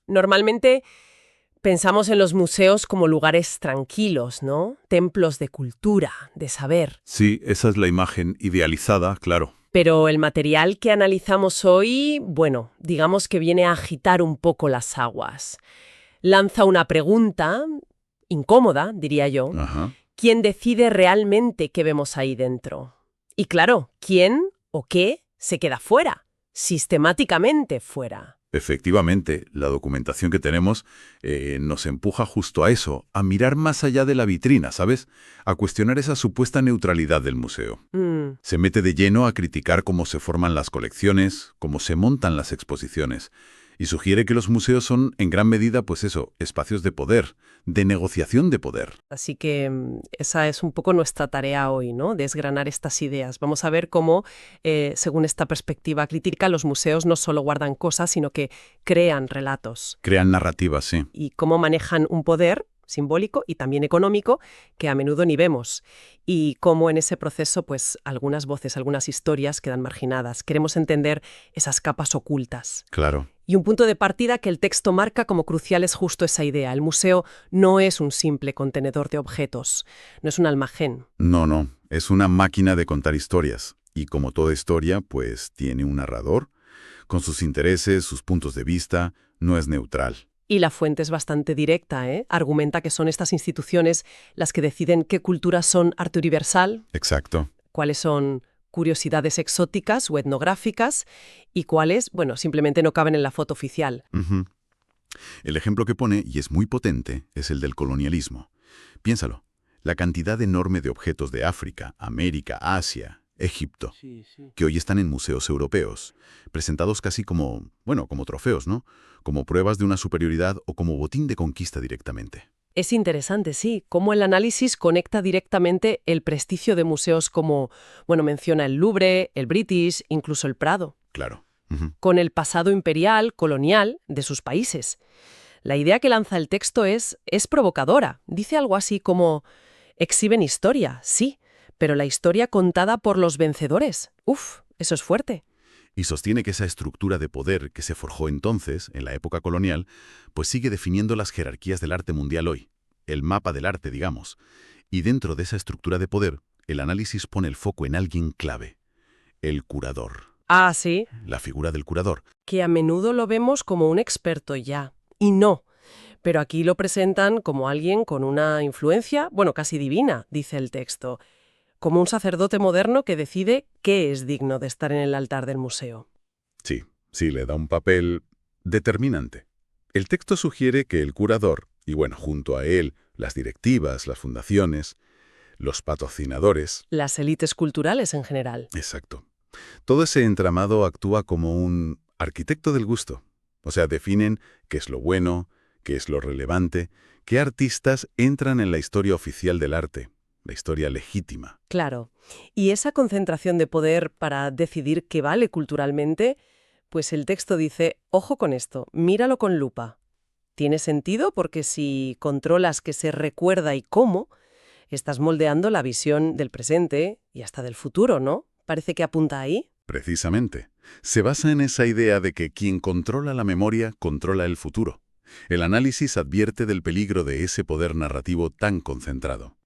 Normalmente pensamos en los museos como lugares tranquilos, ¿no? Templos de cultura, de saber. Sí, esa es la imagen idealizada, claro. Pero el material que analizamos hoy, bueno, digamos que viene a agitar un poco las aguas. Lanza una pregunta, incómoda, diría yo. Ajá. ¿Quién decide realmente qué vemos ahí dentro? Y claro, ¿quién o qué se queda fuera? Sistemáticamente fuera. Efectivamente, la documentación que tenemos nos empuja justo a eso, a mirar más allá de la vitrina, ¿sabes? A cuestionar esa supuesta neutralidad del museo. Se mete de lleno a criticar cómo se forman las colecciones, cómo se montan las exposiciones, y sugiere que los museos son, en gran medida, pues eso, espacios de poder, de negociación de poder. Así que esa es un poco nuestra tarea hoy, ¿no? Desgranar estas ideas. Vamos a ver cómo, según esta perspectiva crítica, los museos no solo guardan cosas, sino que crean relatos. Crean narrativas, sí. Y cómo manejan un poder simbólico y también económico que a menudo ni vemos. Y cómo en ese proceso, pues, algunas voces, algunas historias quedan marginadas. Queremos entender esas capas ocultas. Claro. Y un punto de partida que el texto marca como crucial es justo esa idea. El museo no es un simple contenedor de objetos, no es un almacén. No, es una máquina de contar historias. Y como toda historia, pues tiene un narrador, con sus intereses, sus puntos de vista, no es neutral. Y la fuente es bastante directa, ¿eh? Argumenta que son estas instituciones las que deciden qué culturas son arte universal, Exacto. cuáles son curiosidades exóticas o etnográficas y cuáles, bueno, simplemente no caben en la foto oficial. Ujú. El ejemplo que pone, y es muy potente, es el del colonialismo. Piénsalo, la cantidad enorme de objetos de África, América, Asia, Egipto, que hoy están en museos europeos, presentados casi como, bueno, como trofeos, ¿no? Como pruebas de una superioridad o como botín de conquista directamente. Es interesante, sí, cómo el análisis conecta directamente el prestigio de museos como, bueno, menciona el Louvre, el British, incluso el Prado, Claro. Ujú. con el pasado imperial, colonial, de sus países. La idea que lanza el texto es provocadora. Dice algo así como, exhiben historia, sí, pero la historia contada por los vencedores. Uf, eso es fuerte. Y sostiene que esa estructura de poder que se forjó entonces, en la época colonial, pues sigue definiendo las jerarquías del arte mundial hoy, el mapa del arte, digamos. Y dentro de esa estructura de poder, el análisis pone el foco en alguien clave, el curador, Ah, sí, la figura del curador. que a menudo lo vemos como un experto ya. Y no. Pero aquí lo presentan como alguien con una influencia, bueno, casi divina, dice el texto, como un sacerdote moderno que decide qué es digno de estar en el altar del museo. Sí, le da un papel determinante. El texto sugiere que el curador, y bueno, junto a él, las directivas, las fundaciones, los patrocinadores, Las élites culturales en general. exacto. Todo ese entramado actúa como un arquitecto del gusto. O sea, definen qué es lo bueno, qué es lo relevante, qué artistas entran en la historia oficial del arte, la historia legítima. Claro. Y esa concentración de poder para decidir qué vale culturalmente, pues el texto dice, ojo con esto, míralo con lupa. Tiene sentido porque si controlas qué se recuerda y cómo, estás moldeando la visión del presente y hasta del futuro, ¿no? Parece que apunta ahí. Precisamente. Se basa en esa idea de que quien controla la memoria controla el futuro. El análisis advierte del peligro de ese poder narrativo tan concentrado.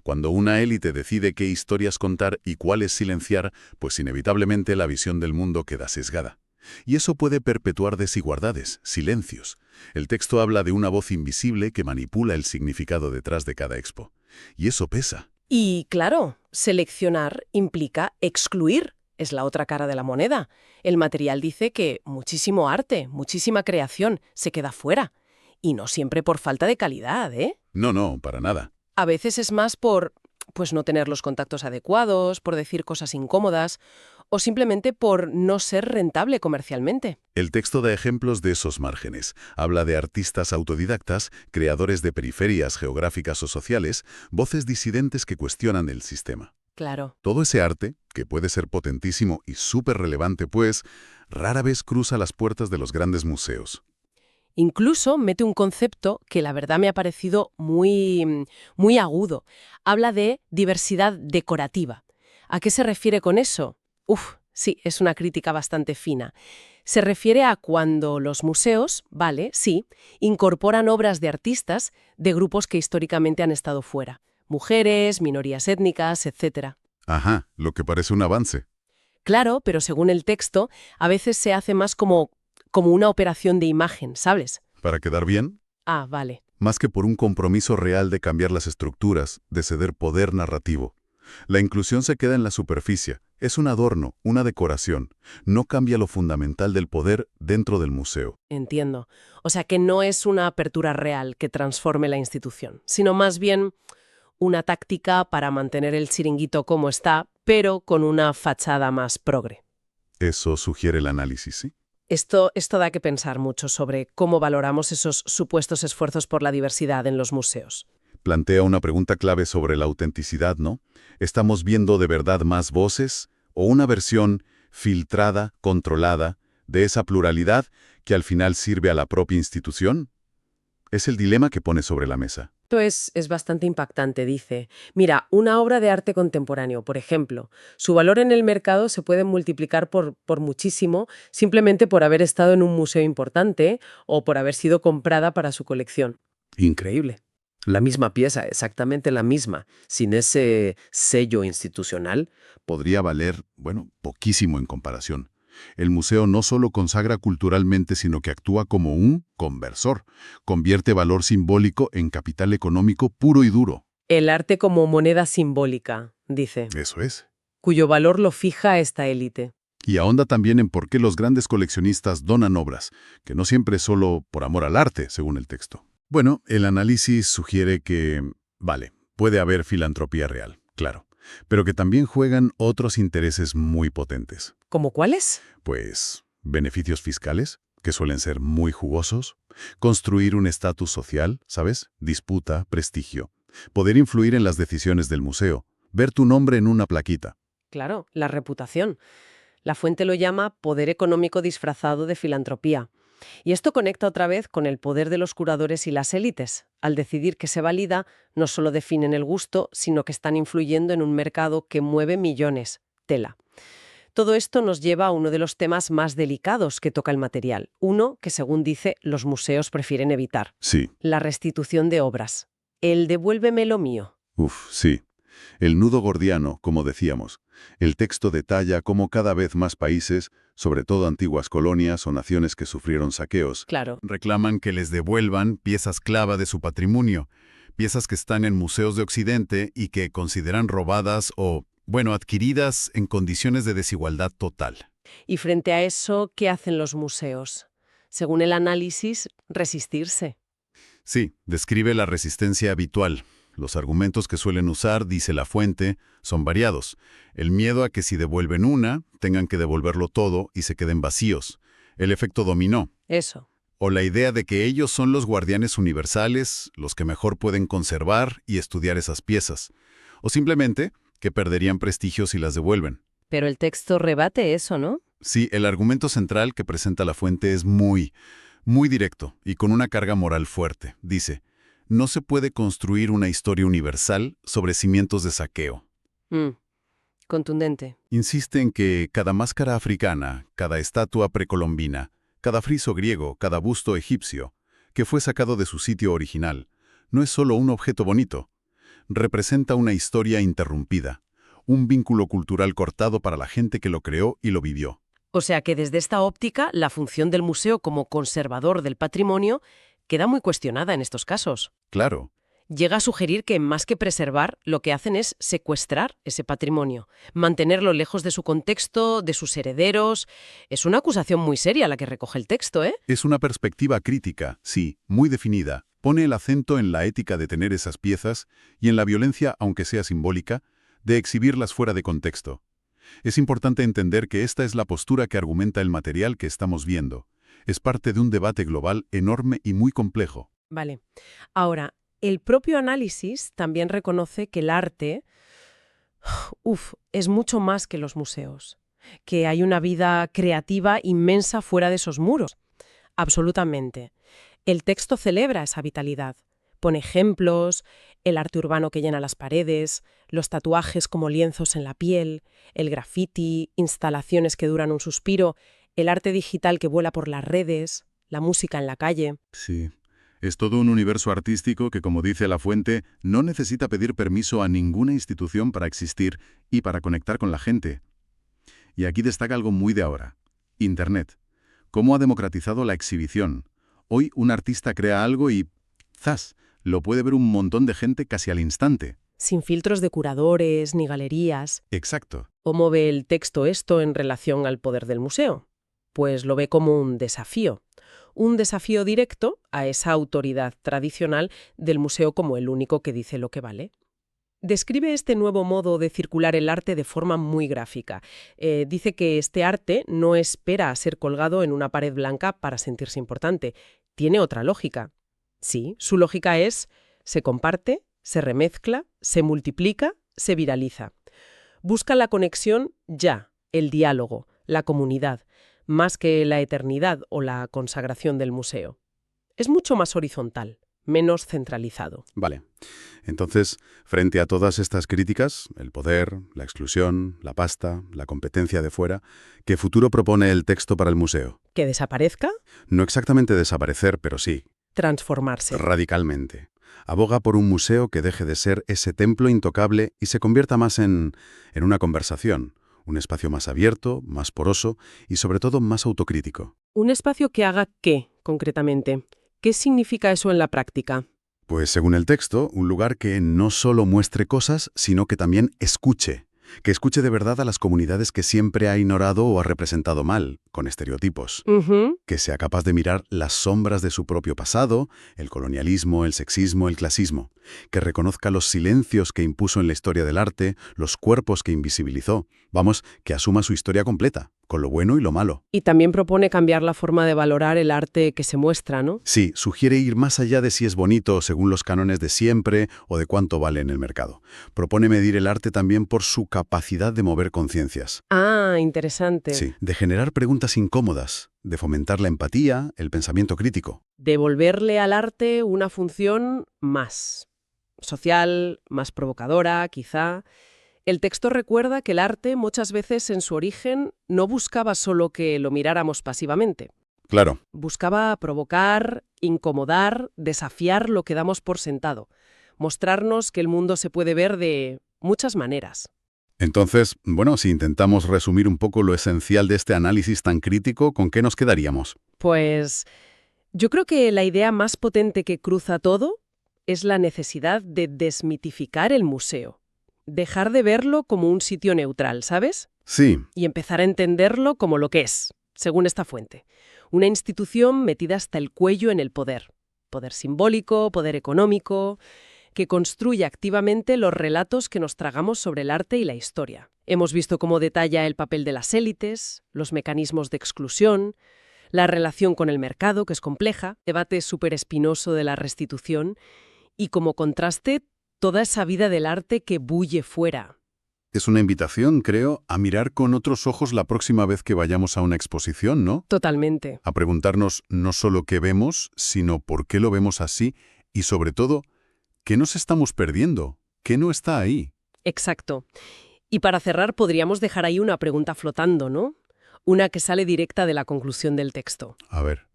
Cuando una élite decide qué historias contar y cuáles silenciar, pues inevitablemente la visión del mundo queda sesgada. Y eso puede perpetuar desigualdades, silencios. El texto habla de una voz invisible que manipula el significado detrás de cada expo. Y eso pesa. Y claro, seleccionar implica excluir. Es la otra cara de la moneda. El material dice que muchísimo arte, muchísima creación se queda fuera. Y no siempre por falta de calidad, ¿eh? No, para nada. A veces es más por, pues, no tener los contactos adecuados, por decir cosas incómodas, o simplemente por no ser rentable comercialmente. El texto da ejemplos de esos márgenes. Habla de artistas autodidactas, creadores de periferias geográficas o sociales, voces disidentes que cuestionan el sistema. Claro. Todo ese arte, que puede ser potentísimo y súper relevante, pues, rara vez cruza las puertas de los grandes museos. Incluso mete un concepto que la verdad me ha parecido muy agudo. Habla de diversidad decorativa. ¿A qué se refiere con eso? Sí, es una crítica bastante fina. Se refiere a cuando los museos, vale, sí, incorporan obras de artistas de grupos que históricamente han estado fuera. Mujeres, minorías étnicas, etc. Ajá, lo que parece un avance. Claro, pero según el texto, a veces se hace más como una operación de imagen, ¿sabes? ¿Para quedar bien? Ah, vale. Más que por un compromiso real de cambiar las estructuras, de ceder poder narrativo. La inclusión se queda en la superficie, es un adorno, una decoración. No cambia lo fundamental del poder dentro del museo. Entiendo. O sea que no es una apertura real que transforme la institución, sino más bien una táctica para mantener el chiringuito como está, pero con una fachada más progre. Eso sugiere el análisis, ¿sí? Esto da que pensar mucho sobre cómo valoramos esos supuestos esfuerzos por la diversidad en los museos. Plantea una pregunta clave sobre la autenticidad, ¿no? ¿Estamos viendo de verdad más voces o una versión filtrada, controlada, de esa pluralidad que al final sirve a la propia institución? Es el dilema que pone sobre la mesa. Esto es bastante impactante, dice. Mira, una obra de arte contemporáneo, por ejemplo, su valor en el mercado se puede multiplicar por muchísimo simplemente por haber estado en un museo importante o por haber sido comprada para su colección. Increíble. La misma pieza, exactamente la misma, sin ese sello institucional. Podría valer, bueno, poquísimo en comparación. El museo no solo consagra culturalmente, sino que actúa como un conversor. Convierte valor simbólico en capital económico puro y duro. El arte como moneda simbólica, dice, Eso es. cuyo valor lo fija esta élite. Y ahonda también en por qué los grandes coleccionistas donan obras, que no siempre es solo por amor al arte, según el texto. Bueno, el análisis sugiere que, vale, puede haber filantropía real, claro, pero que también juegan otros intereses muy potentes. ¿Cómo cuáles? Pues, beneficios fiscales, que suelen ser muy jugosos, construir un estatus social, ¿sabes? Disputa, prestigio, poder influir en las decisiones del museo, ver tu nombre en una plaquita. Claro, la reputación. La fuente lo llama poder económico disfrazado de filantropía. Y esto conecta otra vez con el poder de los curadores y las élites. Al decidir que se valida, no solo definen el gusto, sino que están influyendo en un mercado que mueve millones. Tela. Todo esto nos lleva a uno de los temas más delicados que toca el material. Uno que, según dice, los museos prefieren evitar. Sí, La restitución de obras. El devuélveme lo mío. sí. El nudo gordiano, como decíamos. El texto detalla cómo cada vez más países, sobre todo antiguas colonias o naciones que sufrieron saqueos, Claro. reclaman que les devuelvan piezas clave de su patrimonio, piezas que están en museos de Occidente y que consideran robadas o, bueno, adquiridas en condiciones de desigualdad total. Y frente a eso, ¿qué hacen los museos? Según el análisis, resistirse. Sí, describe la resistencia habitual. Los argumentos que suelen usar, dice la fuente, son variados. El miedo a que si devuelven una, tengan que devolverlo todo y se queden vacíos. El efecto dominó. Eso. O la idea de que ellos son los guardianes universales, los que mejor pueden conservar y estudiar esas piezas. O simplemente que perderían prestigio si las devuelven. Pero el texto rebate eso, ¿no? Sí, el argumento central que presenta la fuente es muy directo y con una carga moral fuerte. Dice, no se puede construir una historia universal sobre cimientos de saqueo. Contundente. Insiste en que cada máscara africana, cada estatua precolombina, cada friso griego, cada busto egipcio, que fue sacado de su sitio original, no es solo un objeto bonito. Representa una historia interrumpida, un vínculo cultural cortado para la gente que lo creó y lo vivió. O sea que desde esta óptica, la función del museo como conservador del patrimonio queda muy cuestionada en estos casos. Claro. Llega a sugerir que más que preservar, lo que hacen es secuestrar ese patrimonio, mantenerlo lejos de su contexto, de sus herederos. Es una acusación muy seria la que recoge el texto, ¿eh? Es una perspectiva crítica, sí, muy definida. Pone el acento en la ética de tener esas piezas y en la violencia, aunque sea simbólica, de exhibirlas fuera de contexto. Es importante entender que esta es la postura que argumenta el material que estamos viendo. Es parte de un debate global enorme y muy complejo. Vale. Ahora, el propio análisis también reconoce que el arte, es mucho más que los museos, que hay una vida creativa inmensa fuera de esos muros. Absolutamente. El texto celebra esa vitalidad. Pone ejemplos, el arte urbano que llena las paredes, los tatuajes como lienzos en la piel, el graffiti, instalaciones que duran un suspiro. el arte digital que vuela por las redes, la música en la calle. Sí. Es todo un universo artístico que, como dice la fuente, no necesita pedir permiso a ninguna institución para existir y para conectar con la gente. Y aquí destaca algo muy de ahora. Internet. Cómo ha democratizado la exhibición. Hoy un artista crea algo y ¡zas!, lo puede ver un montón de gente casi al instante. Sin filtros de curadores ni galerías. Exacto. ¿Cómo ve el texto esto en relación al poder del museo? Pues lo ve como un desafío directo a esa autoridad tradicional del museo como el único que dice lo que vale. Describe este nuevo modo de circular el arte de forma muy gráfica. Dice que este arte no espera a ser colgado en una pared blanca para sentirse importante. Tiene otra lógica. Sí, su lógica es: se comparte, se remezcla, se multiplica, se viraliza. Busca la conexión ya, el diálogo, la comunidad, más que la eternidad o la consagración del museo. Es mucho más horizontal, menos centralizado. Vale. Entonces, frente a todas estas críticas, el poder, la exclusión, la pasta, la competencia de fuera, ¿qué futuro propone el texto para el museo? ¿Que desaparezca? No exactamente desaparecer, pero sí. Transformarse. Radicalmente. Aboga por un museo que deje de ser ese templo intocable y se convierta más en una conversación. Un espacio más abierto, más poroso y sobre todo más autocrítico. ¿Un espacio que haga qué, concretamente? ¿Qué significa eso en la práctica? Pues según el texto, un lugar que no solo muestre cosas, sino que también escuche. Que escuche de verdad a las comunidades que siempre ha ignorado o ha representado mal, con estereotipos. Que sea capaz de mirar las sombras de su propio pasado, el colonialismo, el sexismo, el clasismo. Que reconozca los silencios que impuso en la historia del arte, los cuerpos que invisibilizó. Vamos, que asuma su historia completa, con lo bueno y lo malo. Y también propone cambiar la forma de valorar el arte que se muestra, ¿no? Sí, sugiere ir más allá de si es bonito según los cánones de siempre o de cuánto vale en el mercado. Propone medir el arte también por su capacidad de mover conciencias. Ah, interesante. Sí, de generar preguntas incómodas, de fomentar la empatía, el pensamiento crítico. Devolverle al arte una función más social, más provocadora, quizá. El texto recuerda que el arte muchas veces en su origen no buscaba solo que lo miráramos pasivamente. Claro. Buscaba provocar, incomodar, desafiar lo que damos por sentado. Mostrarnos que el mundo se puede ver de muchas maneras. Entonces, bueno, si intentamos resumir un poco lo esencial de este análisis tan crítico, ¿con qué nos quedaríamos? Pues yo creo que la idea más potente que cruza todo es la necesidad de desmitificar el museo. Dejar de verlo como un sitio neutral, ¿sabes? Sí. Y empezar a entenderlo como lo que es, según esta fuente. Una institución metida hasta el cuello en el poder. Poder simbólico, poder económico, que construye activamente los relatos que nos tragamos sobre el arte y la historia. Hemos visto cómo detalla el papel de las élites, los mecanismos de exclusión, la relación con el mercado, que es compleja, debate súper espinoso de la restitución, y como contraste, toda esa vida del arte que bulle fuera. Es una invitación, creo, a mirar con otros ojos la próxima vez que vayamos a una exposición, ¿no? Totalmente. A preguntarnos no solo qué vemos, sino por qué lo vemos así y, sobre todo, ¿qué nos estamos perdiendo? ¿Qué no está ahí? Exacto. Y para cerrar, podríamos dejar ahí una pregunta flotando, ¿no? Una que sale directa de la conclusión del texto. A ver.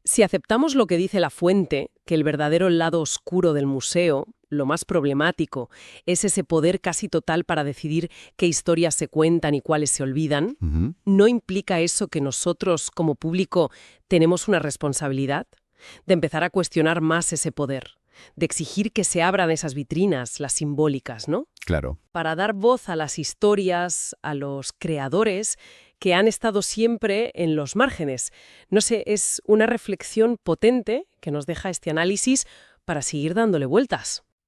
Si aceptamos lo que dice la fuente, que el verdadero lado oscuro del museo, lo más problemático, es ese poder casi total para decidir qué historias se cuentan y cuáles se olvidan, ¿no implica eso que nosotros, como público, tenemos una responsabilidad? De empezar a cuestionar más ese poder, de exigir que se abran esas vitrinas, las simbólicas, ¿no? Claro. Para dar voz a las historias, a los creadores que han estado siempre en los márgenes. No sé, es una reflexión potente que nos deja este análisis para seguir dándole vueltas.